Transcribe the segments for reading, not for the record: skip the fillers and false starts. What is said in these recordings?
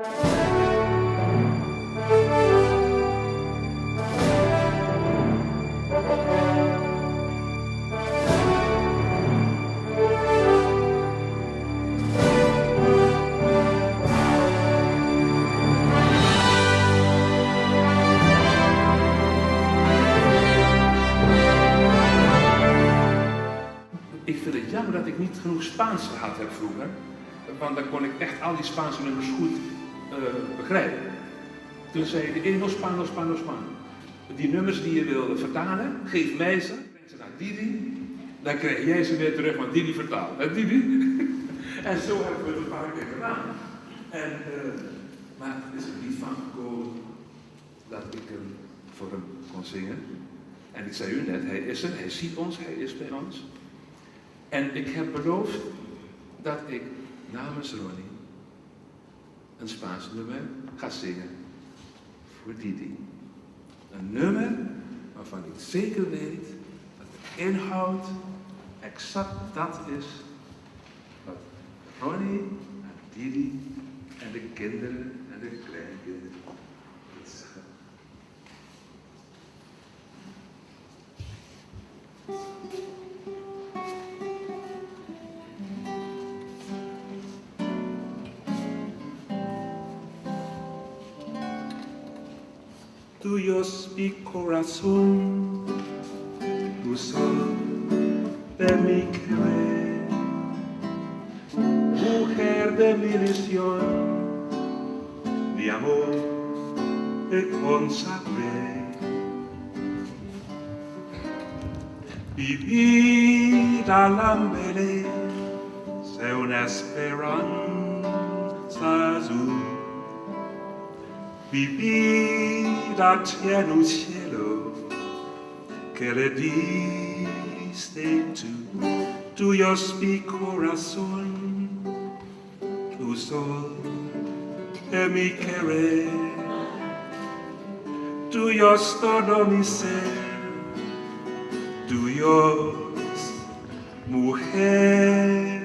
Ik vind het jammer dat ik niet genoeg Spaans gehad heb vroeger, want dan kon ik echt al die Spaanse nummers goed begrijpen. Toen zei je, Engels, Spanos, Spanos, Spanos. Die nummers die je wil vertalen, geef mij ze, breng ze naar Didi, dan krijg jij ze weer terug, want Didi vertaalt. Hè, Didi? En zo hebben we het een paar keer gedaan. Maar het is er niet van gekomen dat ik hem voor hem kon zingen. En ik zei u net, hij is er, hij ziet ons, hij is bij ons. En ik heb beloofd dat ik namens Ronnie een Spaans nummer ga zingen voor Didi. Een nummer waarvan ik zeker weet dat de inhoud exact dat is wat Ronnie en Didi en de kinderen en de kleinkinderen willen zeggen. Tuyos mi corazón, tu sol de mi querer, mujer de mi ilusión, mi amor te consagré. Vivir al hambre es una esperanza azul. Vivir a cielo, cielo, que le diste tú, tuyo es mi corazón, tu sol de mi querer, tuyo es todo mi ser, tuyo es mujer,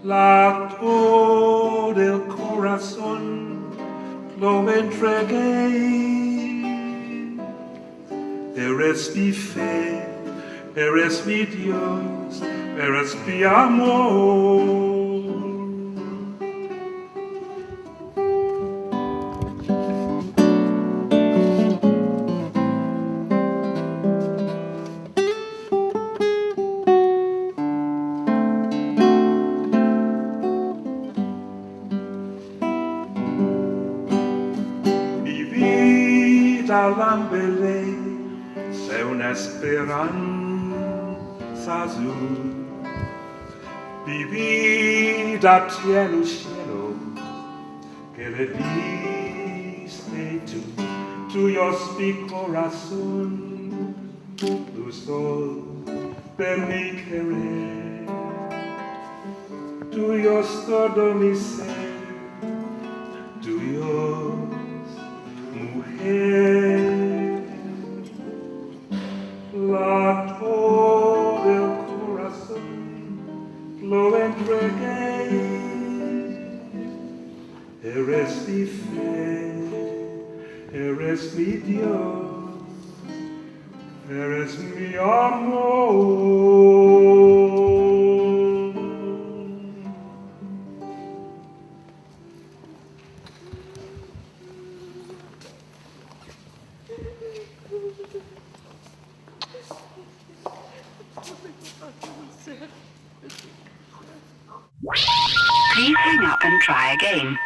latido del corazón lo entregué. Eres mi fe, eres mi Dios, eres mi amor. L'ambele c'è una speranza azul, vivi da cielo, cielo, que le diste tú, tuyo es mi corazón, tu sol de mi querer, tuyo es todo mi ser, tuyo mujer, latido del corazón, lo entregué. Eres mi fe, eres mi Dios, eres mi amor. Please hang up and try again.